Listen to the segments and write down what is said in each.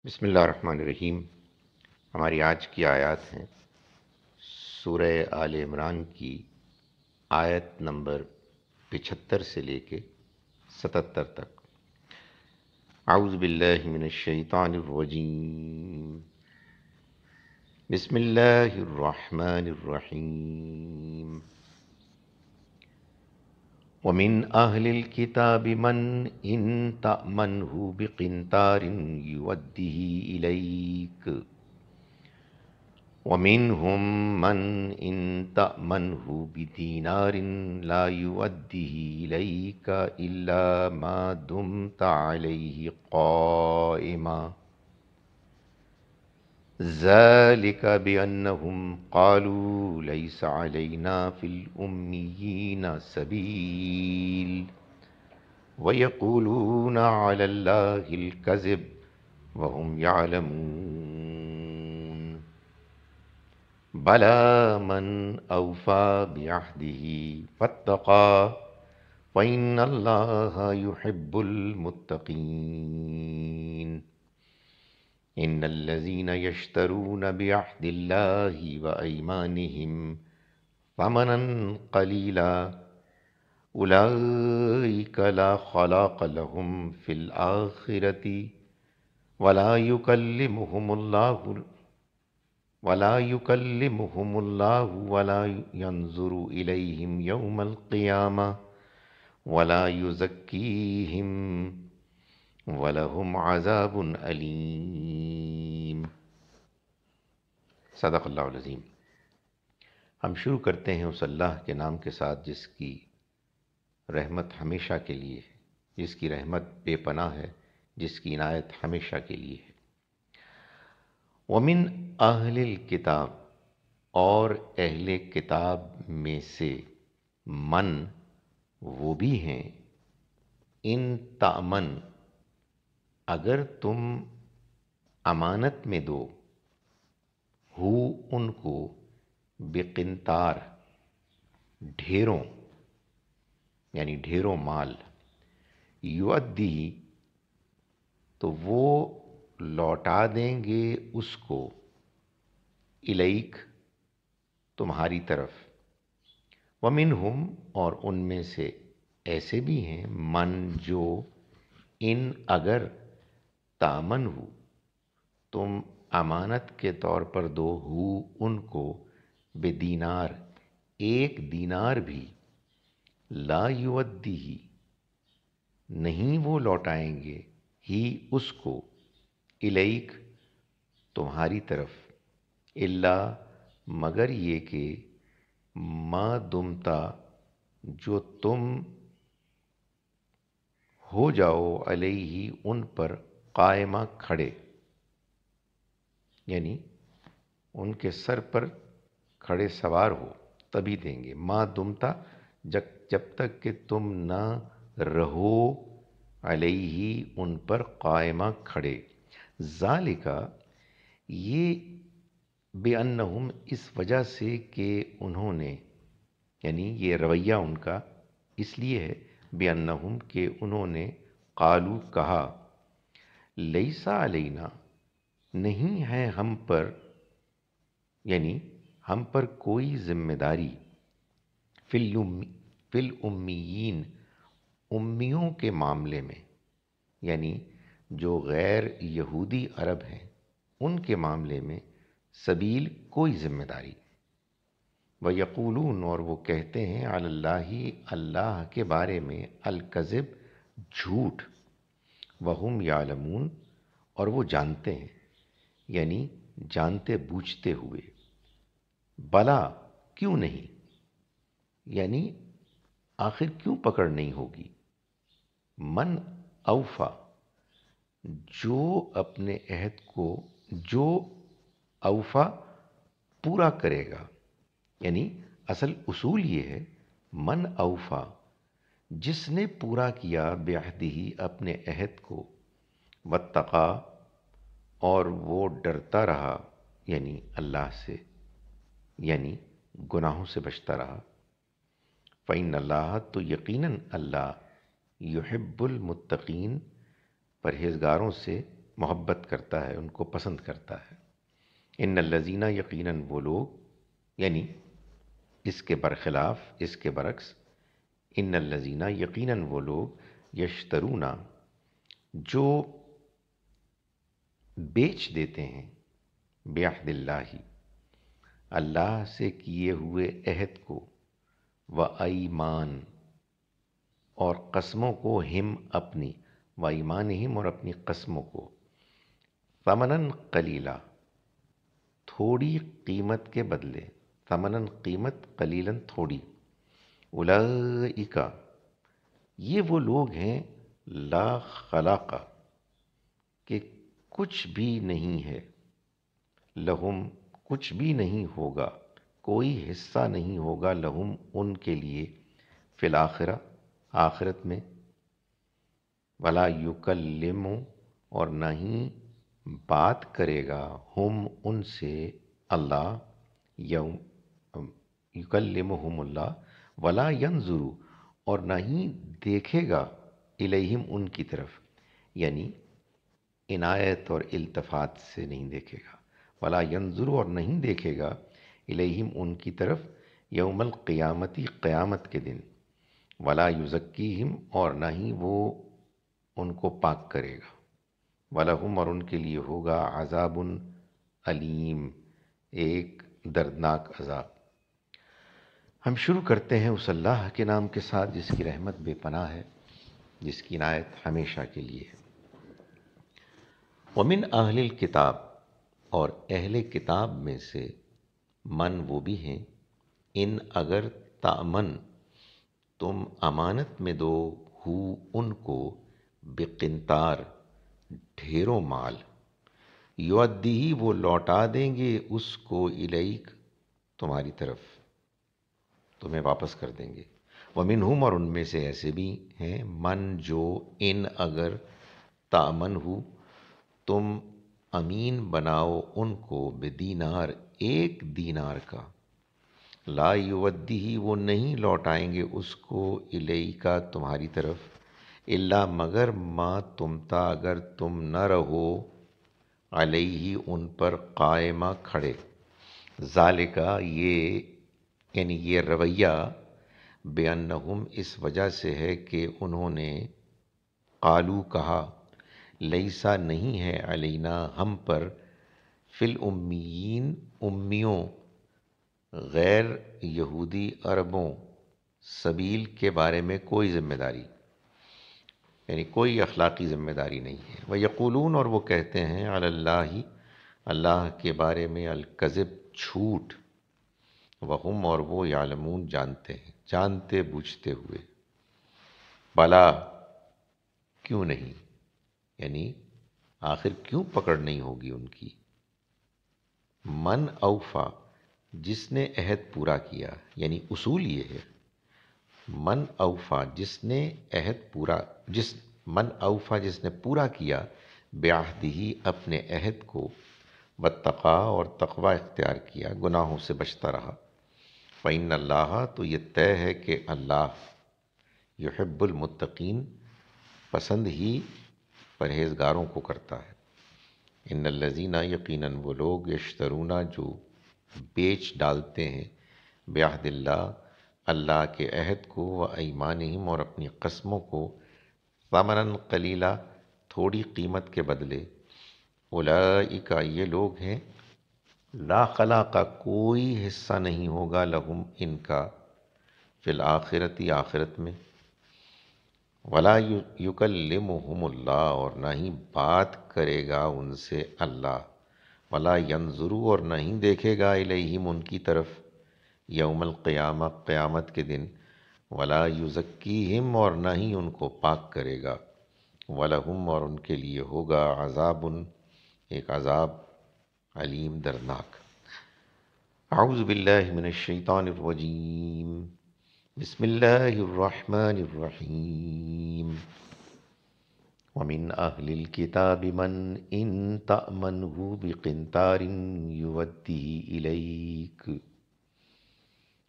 بسم اللہ الرحمن الرحیم۔ ہماری آج کی آیات ہیں سورہ آل عمران کی آیت نمبر 75 سے لے کے 77 تک۔ اعوذ باللہ من الشیطان الرجیم، بسم اللہ الرحمن الرحیم۔ ومن اہل الکتاب من ان تأمنہ بقنطار یودہ الیک ومنهم من إن تأمنه بدينار لا يؤديه إليك إلا ما دمت عليه قائما ذلك بأنهم قالوا ليس علينا في الأميين سبيل ويقولون على الله الكذب وهم يعلمون بلى من أوفى بعهده واتقى فإن الله يحب المتقين إن الذين يشترون بعهد الله وأيمانهم ثمنا قليلا أولئك لا خلاق لهم في الآخرة ولا يكلمهم الله ولا ينظر إليهم يوم القيامة ولا يزكيهم ولهم عذاب أليم۔ صدق اللہ العظیم۔ ہم شروع کرتے ہیں اس اللہ کے نام کے ساتھ جس کی رحمت ہمیشہ کے لیے ہے، جس کی رحمت بے پناہ ہے، جس کی عنایت ہمیشہ کے لیے ہے۔ ومن اہل الکتاب، اور اہل کتاب میں سے، من وہ بھی ہیں، ان تأمن اگر تم امانت میں دو، ہو ان کو، بقنطار ڈھیروں، یعنی ڈھیروں مال، یؤدی تو وہ لوٹا دیں گے اس کو، الیک تمہاری طرف، ومنہم اور ان میں سے ایسے بھی ہیں، من جو، ان اگر، تامن ہو تم امانت کے طور پر دو، ہو ان کو، بدینار ایک دینار بھی، لا یودی نہیں وہ لوٹائیں گے، ہی اس کو، الیک تمہاری طرف، الا مگر یہ کہ، ما دمتا جو تم ہو جاؤ، علیہ ان پر، قائمہ کھڑے، یعنی ان کے سر پر کھڑے سوار ہو تبھی دیں گے، ما دمتا جب تک کہ تم نہ رہو، علیہ ان پر، قائمہ کھڑے، ذالکا یہ، بِأَنَّهُمْ اس وجہ سے کہ انہوں نے، یعنی یہ رویہ ان کا اس لیے ہے، بِأَنَّهُمْ کہ انہوں نے، قالو کہا، لیس علینا نہیں ہے ہم پر، یعنی ہم پر کوئی ذمہ داری، فی الامیین امیوں کے معاملے میں، یعنی جو غیر یہودی عرب ہیں ان کے معاملے میں، سبیل کوئی ذمہ داری۔ وَيَقُولُونَ اور وہ کہتے ہیں، علی اللہ اللہ کے بارے میں، الکذب جھوٹ، وہم یعلمون اور وہ جانتے ہیں، یعنی جانتے بوجھتے ہوئے، بلا کیوں نہیں، یعنی آخر کیوں پکڑ نہیں ہوگی، من اوفا جو اپنے عہد کو، جو اوفا پورا کرے گا، یعنی اصل اصول یہ ہے، من اوفا جس نے پورا کیا، بعہدہ اپنے عہد کو، واتقا اور وہ ڈرتا رہا، یعنی اللہ سے، یعنی گناہوں سے بچتا رہا، فإن اللہ تو یقیناً اللہ، یحب المتقین پرہیزگاروں سے محبت کرتا ہے، ان کو پسند کرتا ہے۔ ان الذین، یقیناً وہ لوگ، یعنی اس کے برخلاف، اس کے برعکس، ان الذین، یقیناً وہ لوگ، یشترون، جو بیچ دیتے ہیں، بعہد اللہ، اللہ سے کیے ہوئے عہد کو، و ایمان، اور قسموں کو، ہم اپنی، و ایمانہم، اور اپنی قسموں کو، ثمناً قلیلا، تھوڑی قیمت کے بدلے، ثمناً قیمت، قلیلاً تھوڑی، اولئک، یہ وہ لوگ ہیں، لا خلاق، کہ کچھ بھی نہیں ہے، لہم، کچھ بھی نہیں ہوگا، کوئی حصہ نہیں ہوگا، لہم، ان کے لیے، فی الآخرہ، آخرت میں، ولا یکلم، اور نہ ہی بات کرے گا، ہم، ان سے، اللہ، یوم، یکلمہم اللہ، ولا ینظر، اور نہ ہی دیکھے گا، الیہم، ان کی طرف، یعنی عنایت اور التفات سے نہیں دیکھے گا، ولا ینظر، اور نہیں دیکھے گا، الیہم، ان کی طرف، یوم القیامتی، قیامت کے دن، ولا یزکیہم، اور نہ ہی وہ ان کو پاک کرے گا، وَلَهُمْ، اور ان کے لیے ہوگا، عذاب علیم، ایک دردناک عذاب۔ ہم شروع کرتے ہیں اس اللہ کے نام کے ساتھ جس کی رحمت بے پناہ ہے، جس کی عنایت ہمیشہ کے لیے ہے۔ وَمِنْ أَهْلِ الْكِتَابِ، اور اہل کتاب میں سے، من، وہ بھی ہیں، ان، اگر، تأمن، تم امانت میں دو، ہو، ان کو، بقنطار، ڈھیروں مال، یؤدیہ، وہ لوٹا دیں گے اس کو، الیک، تمہاری طرف، تمہیں واپس کر دیں گے۔ ومنہم، اور ان میں سے ایسے بھی ہیں، من، جو، ان، اگر، تأمن ہو، تم امین بناؤ ان کو، بدینار، ایک دینار کا، لا یودیہ، وہ نہیں لوٹائیں گے اس کو، الیکا، تمہاری طرف، الا، مگر، ما تمتا، اگر تم نہ رہو، علیہ، ان پر، قائمہ، کھڑے، ذالکا، یہ، یعنی یہ رویہ، بِأَنَّهُمْ، اس وجہ سے ہے کہ انہوں نے، قالو، کہا، لیسا، نہیں ہے، علینا، ہم پر، فی الامیین، امیوں، غیر یہودی عربوں، سبیل کے بارے میں کوئی ذمہ داری، یعنی کوئی اخلاقی ذمہ داری نہیں ہے۔ وَيَقُولُونَ، اور وہ کہتے ہیں، علی اللہ، اللہ کے بارے میں، الکذب، جھوٹ، وہم، اور وہ، یعلمون، جانتے ہیں، جانتے بوجھتے ہوئے، بلا، کیوں نہیں، یعنی آخر کیوں پکڑ نہیں ہوگی ان کی، من اوفا، جس نے عہد پورا کیا، یعنی اصول یہ ہے، من اوفا، جس نے عہد پورا، من اوفا، جس نے پورا کیا، بعہدہ، اپنے عہد کو، واتقا، اور تقوی اختیار کیا، گناہوں سے بچتا رہا، فإن اللہ، تو یہ طے ہے کہ اللہ، یحب المتقین، پسند ہی پرہیزگاروں کو کرتا ہے۔ ان الذین، یقیناً وہ لوگ، یشترون، جو بیچ ڈالتے ہیں، بعہد اللہ، اللہ کے عہد کو، و ایمانہم، اور اپنی قسموں کو، ثمناً قلیلا، تھوڑی قیمت کے بدلے، اولئک، یہ لوگ ہیں، لا خلاق، کوئی حصہ نہیں ہوگا، لہم، ان کا، فی الآخرتی، آخرت میں، ولا یکلمہم اللہ، اور نہ ہی بات کرے گا ان سے اللہ، ولا ینظر، اور نہ ہی دیکھے گا، الیہم، ان کی طرف، یوم القیامہ، قیامت کے دن، ولا یزکیہم، اور نہ ہی ان کو پاک کرے گا، ولہم، اور ان کے لیے ہوگا، عذاب، ایک عذاب، علیم، دردناک۔ اعوذ باللہ من الشیطان الرجیم، بسم اللہ الرحمن الرحیم۔ ومن اہل الکتاب من ان تأمنہ بقنطار یودیہ الیک،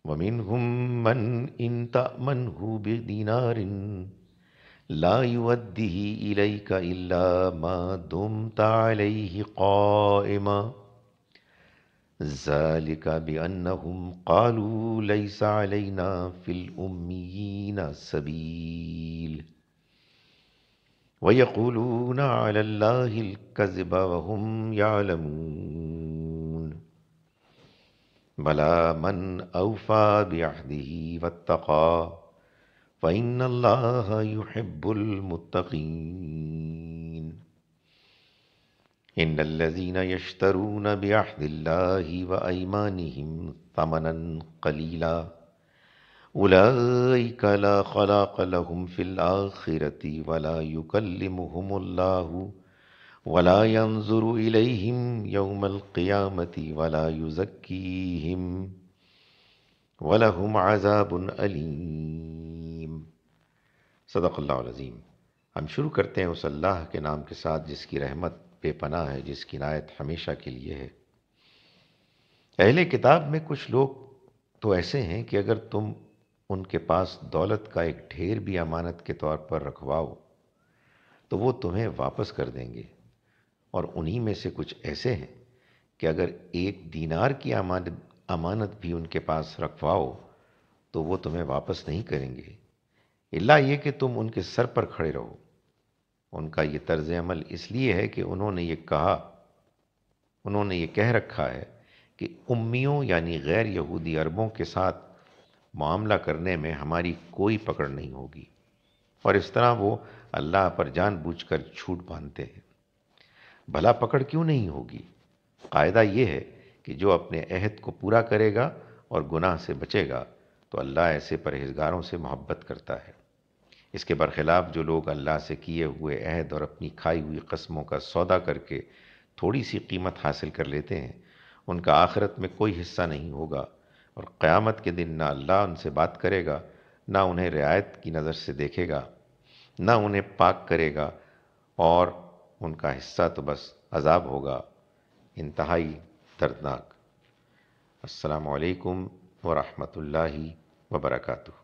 ومنہم من ان تأمنہ بدینار لا يوديه إليك إلا ما دمت عليه قائما ذلك بأنهم قالوا ليس علينا في الأميين سبيل ويقولون على الله الكذب وهم يعلمون بلى من أوفى بعهده واتقى فإن الله يحب المتقين إن الذين يشترون بعهد الله وأيمانهم ثمنا قليلا أولئك لا خلاق لهم في الآخرة ولا يكلمهم الله ولا ينظر إليهم يوم القيامة ولا يزكيهم ولهم عذاب علیم۔ صدق اللہ العظیم۔ ہم شروع کرتے ہیں اس اللہ کے نام کے ساتھ جس کی رحمت بے پناہ ہے، جس کی عنایت ہمیشہ کے لیے ہے۔ اہل کتاب میں کچھ لوگ تو ایسے ہیں کہ اگر تم ان کے پاس دولت کا ایک ڈھیر بھی امانت کے طور پر رکھواؤ تو وہ تمہیں واپس کر دیں گے، اور انہی میں سے کچھ ایسے ہیں کہ اگر 1 دینار کی امانت بھی ان کے پاس رکھواؤ تو وہ تمہیں واپس نہیں کریں گے، الا یہ کہ تم ان کے سر پر کھڑے رہو۔ ان کا یہ طرز عمل اس لیے ہے کہ انہوں نے یہ کہہ رکھا ہے کہ امیوں یعنی غیر یہودی عربوں کے ساتھ معاملہ کرنے میں ہماری کوئی پکڑ نہیں ہوگی، اور اس طرح وہ اللہ پر جان بوجھ کر جھوٹ باندھتے ہیں۔ بھلا پکڑ کیوں نہیں ہوگی؟ قاعدہ یہ ہے کہ جو اپنے عہد کو پورا کرے گا اور گناہ سے بچے گا تو اللہ ایسے پرہیزگاروں سے محبت کرتا ہے۔ اس کے برخلاف جو لوگ اللہ سے کیے ہوئے عہد اور اپنی کھائی ہوئی قسموں کا سودا کر کے تھوڑی سی قیمت حاصل کر لیتے ہیں، ان کا آخرت میں کوئی حصہ نہیں ہوگا، اور قیامت کے دن نہ اللہ ان سے بات کرے گا، نہ انہیں رعایت کی نظر سے دیکھے گا، نہ انہیں پاک کرے گا، اور ان کا حصہ تو بس عذاب ہوگا، انتہائی دردناک۔ السلام علیکم ورحمۃ اللہ وبرکاتہ۔